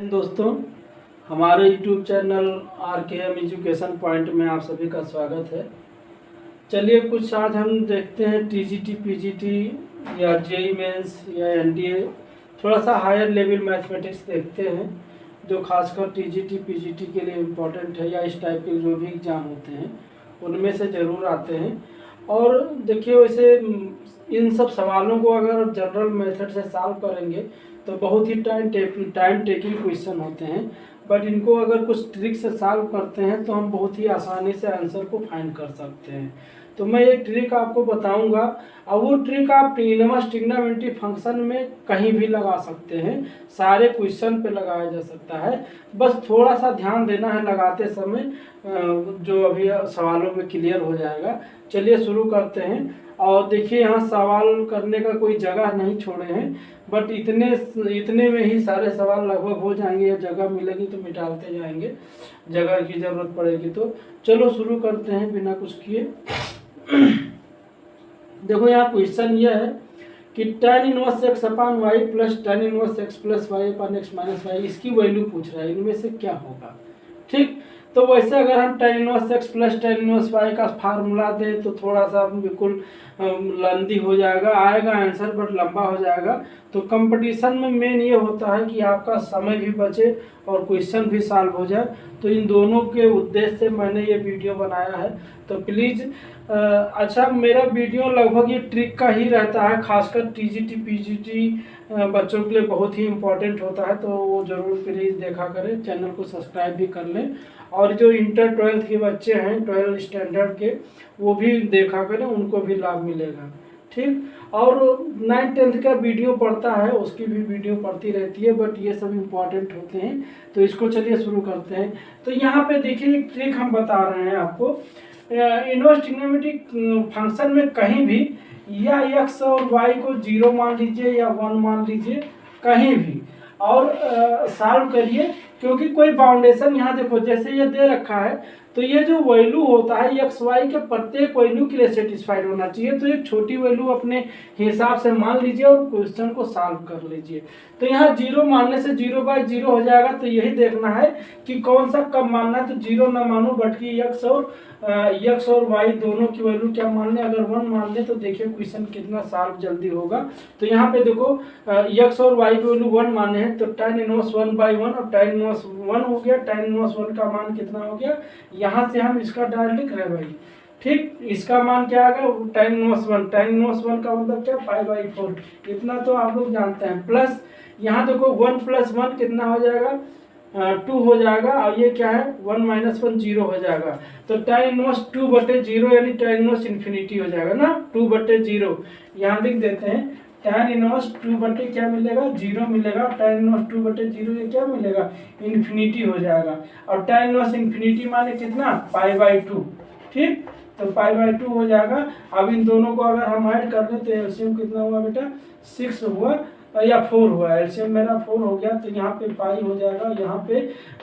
दिन दोस्तों, हमारे YouTube channel RKM education point में आप सभी का स्वागत है। चलिए कुछ आज हम देखते हैं TGT, PGT या JEE मेंस या NDA, थोड़ा सा हायर लेवल मैथमेटिक्स देखते हैं जो खासकर TGT, PGT के लिए इम्पोर्टेंट है या इस टाइप के जो भी एग्ज़ाम होते हैं उनमें से ज़रूर आते हैं। और देखिए वैसे इन सब सवालों को अगर जनरल मेथड से सॉल्व करेंगे तो बहुत ही टाइम टेकिंग क्वेश्चन होते हैं, बट इनको अगर कुछ ट्रिक से सॉल्व करते हैं तो हम बहुत ही आसानी से आंसर को फाइंड कर सकते हैं। तो मैं एक ट्रिक आपको बताऊंगा और वो ट्रिक आप ट्रिग्नोमेट्री फंक्शन में कहीं भी लगा सकते हैं, सारे क्वेश्चन पे लगाया जा सकता है। बस थोड़ा सा ध्यान देना है लगाते समय, जो अभी सवालों में क्लियर हो जाएगा। चलिए शुरू करते हैं। और देखिए यहाँ सवाल करने का कोई जगह नहीं छोड़े हैं, बट इतने में ही सारे सवाल लगभग हो जाएंगे, या जगह मिलेगी तो मिटाते जाएंगे, जगह की ज़रूरत पड़ेगी तो। चलो शुरू करते हैं बिना कुछ किए। देखो यहाँ क्वेश्चन यह है कि tan inverse x upon y plus tan inverse x plus y upon x minus y, इसकी वैल्यू पूछ रहा है, इनमें से क्या होगा। ठीक, तो वैसे अगर हम tan inverse x plus tan inverse y का फार्मूला दें तो थोड़ा सा बिल्कुल लंबी हो जाएगा, आएगा आंसर बट लंबा हो जाएगा। तो कंपटीशन में मेन ये होता है कि आपका समय भी बचे और क्वेश्चन भी सॉल्व हो जाए। तो इन दोनों के उद्देश्य से मैंने ये वीडियो बनाया है। तो प्लीज़ अच्छा, मेरा वीडियो लगभग ये ट्रिक का ही रहता है, खासकर TGT, PGT बच्चों के लिए बहुत ही इम्पोर्टेंट होता है, तो वो ज़रूर प्लीज़ देखा करें, चैनल को सब्सक्राइब भी कर लें। और जो इंटर 12th के बच्चे हैं 12 स्टैंडर्ड के, वो भी देखा करें, उनको भी लाभ मिलेगा। ठीक, और 9th 10th का वीडियो पढ़ता है उसकी भी वीडियो पढ़ती रहती है, बट ये सब इम्पोर्टेंट होते हैं। तो इसको चलिए शुरू करते हैं। तो यहाँ पे देखिए एक ट्रिक हम बता रहे हैं आपको, इनवर्स ट्रिग्नोमेट्रिक फंक्शन में कहीं भी या x और y को 0 मान लीजिए या 1 मान लीजिए, कहीं भी, और सॉल्व करिए। क्योंकि कोई बाउंडेशन यहाँ देखो जैसे ये दे रखा है, तो ये जो वैल्यू होता है x y के प्रत्येक वैल्यू के लिए सेटिस्फाइड होना चाहिए। तो एक छोटी वैल्यू अपने हिसाब से मान लीजिए और क्वेश्चन को सॉल्व कर लीजिए। तो यहाँ 0 मानने से 0/0 हो जाएगा। तो यही देखना है कि कौन सा कब मानना है। तो 0 ना मानो, बल्कि x और y दोनों की वैल्यू क्या मान लें। अगर 1 मान लें तो देखिए क्वेश्चन कितना सॉल्व जल्दी होगा। तो यहाँ पे देखो x और y की वैल्यू 1 माने हैं, तो tan इनवर्स 1/1 और tan इनवर्स 1 हो गया। tan इनवर्स 1 का मान कितना हो गया, यहाँ से हम इसका डायरेक्ट लिख रहे हैं भाई। ठीक, इसका मान क्या आ गया, tan इनवर्स 1। tan इनवर्स 1 का मतलब क्या, π/4, इतना तो आप लोग जानते हैं। प्लस यहाँ देखो 1 + 1 कितना हो जाएगा, 2 हो जाएगा। और ये क्या है, 1 - 1 0 हो जाएगा। तो tan इनवर्स 2/0 यानी tan इनवर्स इन्फिनिटी हो जाएगा ना, 2/0 यहाँ लिख देते हैं। tan इनवर्स 2 क्या मिलेगा, 0 मिलेगा। tan इनवर्स 2/0 ये क्या मिलेगा, इन्फिनिटी हो जाएगा। और tan इनवर्स इन्फिनिटी माने कितना, π/2। ठीक, तो π/2 हो जाएगा। अब इन दोनों को अगर हम ऐड कर लें तो एलसीएम कितना हुआ बेटा, 6 हुआ या 4 हुआ। एलसीएम मेरा 4 हो गया। तो यहाँ पे पाई हो जाएगा, यहाँ पे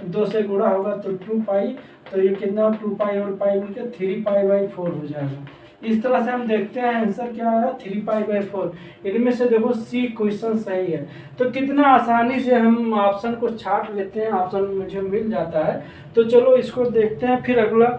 2 से गुणा होगा तो 2π। तो ये कितना, 2π और पाई मिलकर 3π/4 हो जाएगा। इस तरह से हम देखते हैं आंसर क्या आया, 3π/4। इनमें से देखो सी क्वेश्चन सही है। तो कितना आसानी से हम ऑप्शन को छाट लेते हैं, ऑप्शन मुझे मिल जाता है। तो चलो इसको देखते हैं, फिर अगला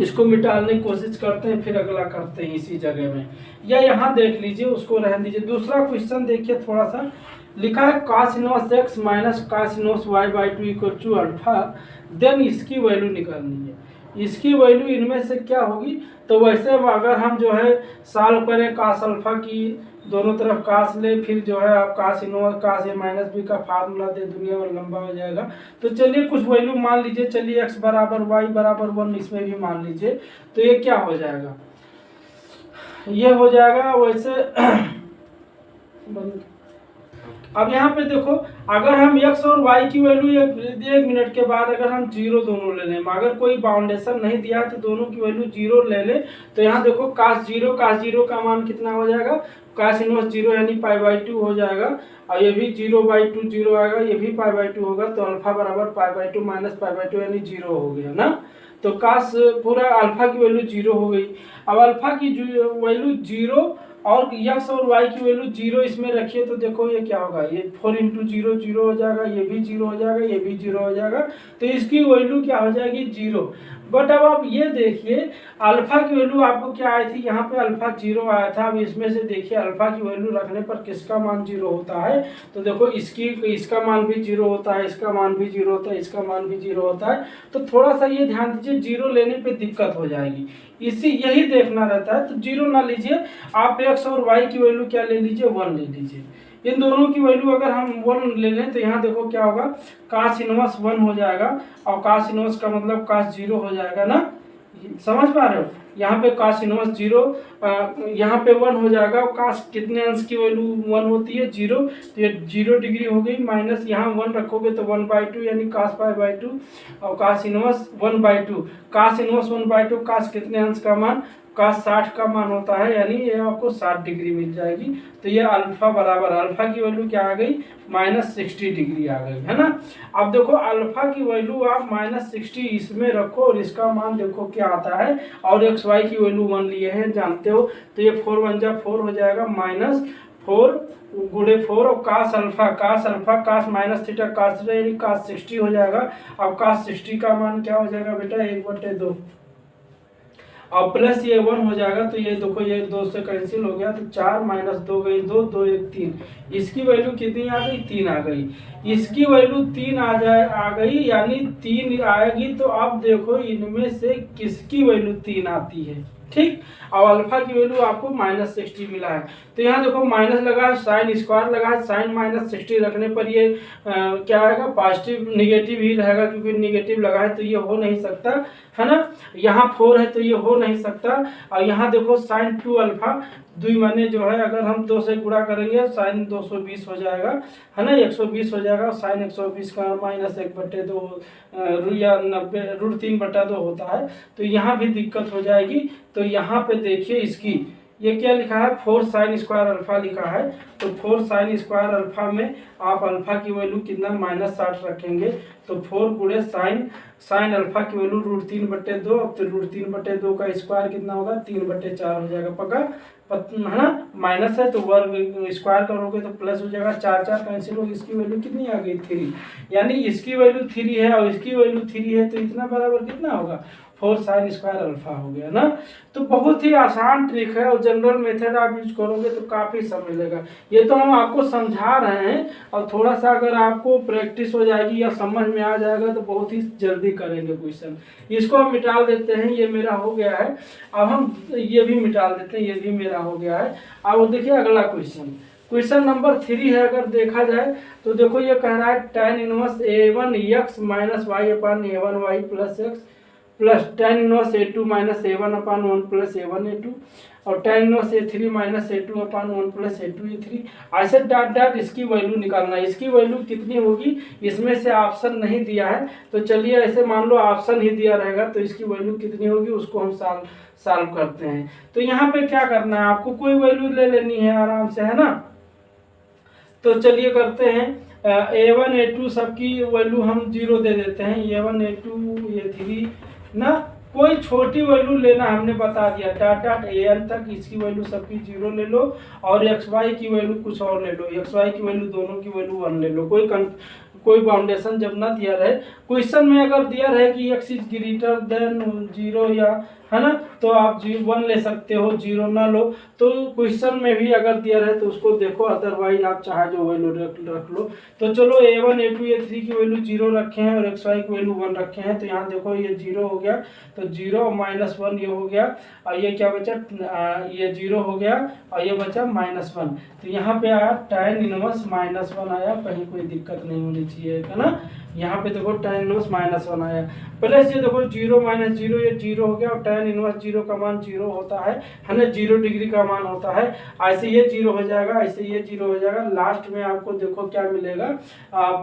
इसको मिटाने की कोशिश करते हैं, फिर अगला करते हैं इसी जगह में। या यहाँ देख लीजिए, उसको रहने दीजिए। दूसरा क्वेश्चन देखिए, थोड़ा सा लिखा है cos inverse x minus cos inverse y/2 = alpha, then इसकी वैल्यू निकालनी है। इसकी वैल्यू इनमें से क्या होगी। तो वैसे अगर हम जो है सॉल्व करें cos अल्फा की, दोनों तरफ cos ले, फिर जो है आप cos इनवर्स cos a-b का फार्मूला दे, दुनिया में लंबा हो जाएगा। तो चलिए कुछ वैल्यू मान लीजिए, चलिए x = y = 1 इसमें भी मान लीजिए। तो ये क्या हो जाएगा, ये हो जाएगा वैसे अब यहाँ पे देखो, अगर हम x और y की वैल्यू 1 मिनट के बाद अगर हम 0 दोनों ले लें, अगर कोई बाउंडेशन नहीं दिया तो दोनों की वैल्यू 0 ले ले। तो यहाँ देखो cos 0 का मान कितना हो जाएगा, cos इनवर्स 0 यानी π/2 हो जाएगा। और ये भी 0/2 0 आएगा, ये भी π/2 होगा। तो अल्फा बराबर π/2 - π/2 यानी 0 हो गया ना। तो cos पूरा अल्फा की वैल्यू 0 हो गई। अब अल्फा की वैल्यू 0 और यक्स और वाई की वैल्यू 0 इसमें रखिए तो देखो ये क्या होगा, ये 4 इंटू 0 0 हो जाएगा, ये भी 0 हो जाएगा, ये भी 0 हो जाएगा, तो इसकी वैल्यू क्या हो जाएगी 0। बट अब आप ये देखिए अल्फा की वैल्यू आपको क्या आई थी, यहाँ पे अल्फा 0 आया था। अब इसमें से देखिए अल्फा की वैल्यू रखने पर किसका मान 0 होता है, तो देखो इसका मान भी 0 होता है, इसका मान भी 0 होता है, इसका मान भी 0 होता है। तो थोड़ा सा ये ध्यान दीजिए, 0 लेने पे दिक्कत हो जाएगी, यही देखना रहता है। तो 0 ना लीजिए आप, एक्स और वाई की वैल्यू क्या ले लीजिए 1 ले लीजिए। इन दोनों की वैल्यू अगर हम 1 ले लें तो यहाँ देखो क्या होगा, कास इनवर्स 1 हो जाएगा, और कास इनवर्स का मतलब कास 0 हो जाएगा ना, समझ पा रहे हो। यहाँ पे कास इनवर्स 0, यहाँ पे 1 हो जाएगा, और कास कितने अंश की वैल्यू 1 होती है 0, तो ये 0 डिग्री हो गई, माइनस यहाँ 1 रखोगे तो 1/2 यानी कास पाई/2, और कास इनवर्स 1/2, कास इनवर्स 1/2, कास कितने अंश का मान, कास 60 का मान होता है, यानी ये आपको 60 डिग्री मिल जाएगी। तो ये अल्फा बराबर, अल्फा की वैल्यू क्या आ गई -60 डिग्री आ गई, है ना। अब देखो अल्फा की वैल्यू आप -60 इसमें रखो और इसका मान देखो क्या आता है, और एक्स वाई की वैल्यू 1 लिए हैं जानते हो, तो ये 4 1 जा 4 हो जाएगा, -4 गुणे 4, और कास अल्फा कास माइनस थीटा कास थीटा यानी कास 60 हो जाएगा। अब कास 60 का मान क्या हो जाएगा बेटा 1/2, और प्लस ये 1 हो जाएगा, तो ये देखो ये 2 से कैंसिल हो गया, तो 4 - 2 गई 2 2 1 3, इसकी वैल्यू कितनी आ गई 3 आ गई, इसकी वैल्यू 3 आ गई, यानी 3 आएगी। तो अब देखो इनमें से किसकी वैल्यू 3 आती है, ठीक। और अल्फा की वैल्यू आपको -60 मिला है, तो यहाँ देखो माइनस लगा है, साइन स्क्वायर लगा है, साइन -60 रखने पर ये क्या आएगा पॉजिटिव, निगेटिव ही रहेगा, क्योंकि निगेटिव लगा है तो ये हो नहीं सकता, है ना। यहाँ 4 है तो ये हो नहीं सकता। और यहाँ देखो साइन 2 अल्फा, 2 माने जो है अगर हम 2 से गुणा करेंगे साइन 220 हो जाएगा, है ना, 120 हो जाएगा। साइन 120 का -1/2 या 90 √3/2 होता है, तो यहाँ भी दिक्कत हो जाएगी। तो यहाँ पे देखिए इसकी ये क्या लिखा है 4 sin स्क्वायर अल्फा लिखा है, तो 4 sin स्क्वायर अल्फा में आप अल्फा की वैल्यू कितना -60 रखेंगे, तो 4 गुणे साइन अल्फा की वैल्यू √3/2, अब तो √3/2 का स्क्वायर कितना होगा 3/4 हो जाएगा, पक्का है ना। माइनस है तो वर्ग स्क्वायर करोगे तो प्लस हो जाएगा, 4 4 कैंसिल होगी, इसकी वैल्यू कितनी आ गई 3, यानी इसकी वैल्यू 3 है और इसकी वैल्यू 3 है, तो इतना बराबर कितना होगा 4 sin स्क्वायर अल्फा हो गया ना। तो बहुत ही आसान ट्रिक है, और जनरल मेथड आप यूज करोगे तो काफ़ी समय लगेगा। ये तो हम आपको समझा रहे हैं, और थोड़ा सा अगर आपको प्रैक्टिस हो जाएगी या समझ में आ जाएगा तो बहुत ही जल्दी करेंगे क्वेश्चन। इसको हम मिटा देते हैं, ये मेरा हो गया है। अब हम ये भी मिटा देते हैं, ये भी मेरा हो गया है। अब देखिए अगला क्वेश्चन नंबर 3 है। अगर देखा जाए तो देखो ये कह रहा है tan inverse a1 x - y/a1y + x plus tan inverse a2 - a1/1 + a1a2, और tan inverse a3 - a2/1 + a2a3, ऐसे डॉट इसकी वैल्यू निकालना है। इसकी वैल्यू कितनी होगी, इसमें से ऑप्शन नहीं दिया है, तो चलिए ऐसे मान लो ऑप्शन ही दिया रहेगा, तो इसकी वैल्यू कितनी होगी उसको हम सॉल्व करते हैं। तो यहाँ पे क्या करना है, आपको कोई वैल्यू ले लेनी है आराम से, है ना। तो चलिए करते हैं, a1 a2 सबकी वैल्यू हम 0 दे देते हैं, a1 a2 a3 ना, कोई छोटी वैल्यू लेना हमने बता दिया, डॉट an तक इसकी वैल्यू सबकी 0 ले लो, और एक्स वाई की वैल्यू कुछ और ले लो, एक्स वाई की वैल्यू दोनों की वैल्यू 1 ले लो। कोई बाउंडेशन जब ना दिया रहे, क्वेश्चन में अगर दिया रहे कि x इज ग्रेटर देन 0 या, है ना, तो आप 1 ले सकते हो, 0 ना लो। तो क्वेश्चन में भी अगर दिया रहे तो उसको देखो, अदरवाइज आप चाहे जो वैल्यू रख लो। तो चलो a1 a2 a3 की वैल्यू 0 रखे हैं और xy की वैल्यू 1 रखे हैं, तो यहाँ देखो ये 0 हो गया, तो 0 -1 ये हो गया, और ये क्या बचा, ये 0 हो गया और ये बचा -1, तो यहाँ पे आया tan इनवर्स -1 आया, कहीं कोई दिक्कत नहीं होनी चाहिए, है ना। यहाँ पे देखो tan इनवर्स -1 आया, प्लस ये देखो 0 - 0 ये 0 हो गया, और tan इनवर्स 0 का मान 0 होता है ना, 0 डिग्री का मान होता है। ऐसे ये 0 हो जाएगा, ऐसे ये 0 हो जाएगा, लास्ट में आपको देखो क्या मिलेगा,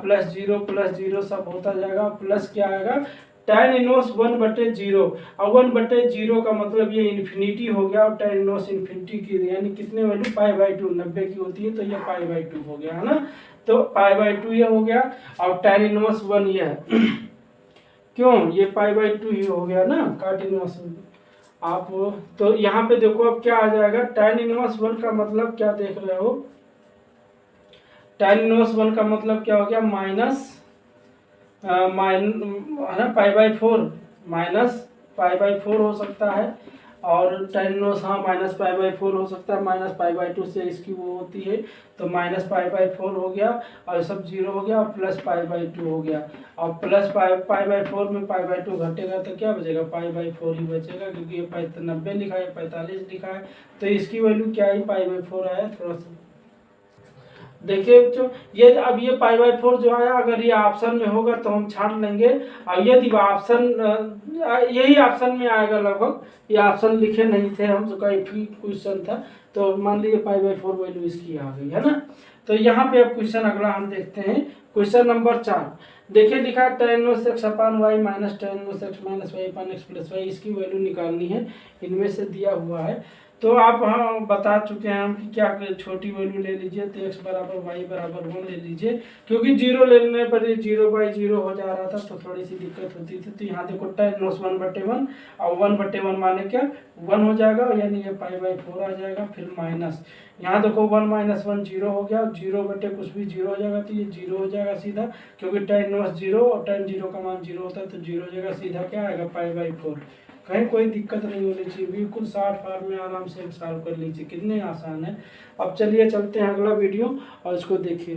+0 सब होता जाएगा, प्लस क्या आएगा tan इनवर्स 1/0, और 1/0 का मतलब ये इन्फिनिटी हो गया, और tan इनवर्स इन्फिनिटी की यानी कितने वैल्यू π/2 90 की होती है, तो ये π/2 हो गया, है ना। तो π/2 ये हो गया, और tan इनवर्स 1 ये है क्यों, ये π/2 ही हो गया ना, काट इनवर्स आप तो यहाँ पे देखो अब क्या आ जाएगा, tan इनवर्स 1 का मतलब क्या देख रहे हो, tan इनवर्स 1 का मतलब क्या हो गया, माइनस है ना π/4, माइनस π/4 हो सकता है, और tan इनवर्स हाँ माइनस π/4 हो सकता है, माइनस π/2 से इसकी वो होती है, तो माइनस π/4 हो गया, और सब जीरो हो गया, और प्लस π/2 हो गया, और प्लस π/4 में π/2 घटेगा तो क्या बचेगा, π/4 ही बचेगा, क्योंकि ये 90 लिखा है, 45 लिखा है, तो इसकी वैल्यू क्या है, π/4 आया। थोड़ा सा देखिए जो ये अब ये π/4 जो आया, अगर ये ऑप्शन में होगा तो हम छाट लेंगे, और यदि ऑप्शन यही ऑप्शन में आएगा लगभग, ये ऑप्शन लिखे नहीं थे हम, तो कई क्वेश्चन था, तो मान लीजिए π/4 वैल्यू इसकी आ गई है ना। तो यहाँ पे अब क्वेश्चन अगला हम देखते हैं, क्वेश्चन नंबर 4। देखिए लिखा है tan inverse x upon y minus tan inverse x minus y upon x plus y, इसकी वैल्यू निकालनी है, इनमें से दिया हुआ है। तो आप हाँ बता चुके हैं हम कि क्या छोटी वैल्यू ले लीजिए, तो x बराबर वाई बराबर 1 ले लीजिए, क्योंकि जीरो लेने पर ये 0/0 हो जा रहा था, तो थोड़ी सी दिक्कत होती थी। तो यहाँ देखो tan इनवर्स 1/1, और 1/1 माने क्या 1 हो जाएगा, यानी ये π/4 आ जाएगा, फिर माइनस यहाँ देखो 1 - 1 0 हो गया, 0 बटे कुछ भी 0 हो जाएगा, तो ये 0 हो जाएगा सीधा, क्योंकि tan इनवर्स 0 और tan 0 का मान 0 होता है, तो 0 हो जाएगा, सीधा क्या आएगा π/4। कहीं कोई दिक्कत नहीं होनी चाहिए, बिल्कुल शॉर्ट फॉर्म में आराम से सॉल्व कर लीजिए, कितने आसान है। अब चलिए चलते हैं अगला वीडियो और इसको देखिए।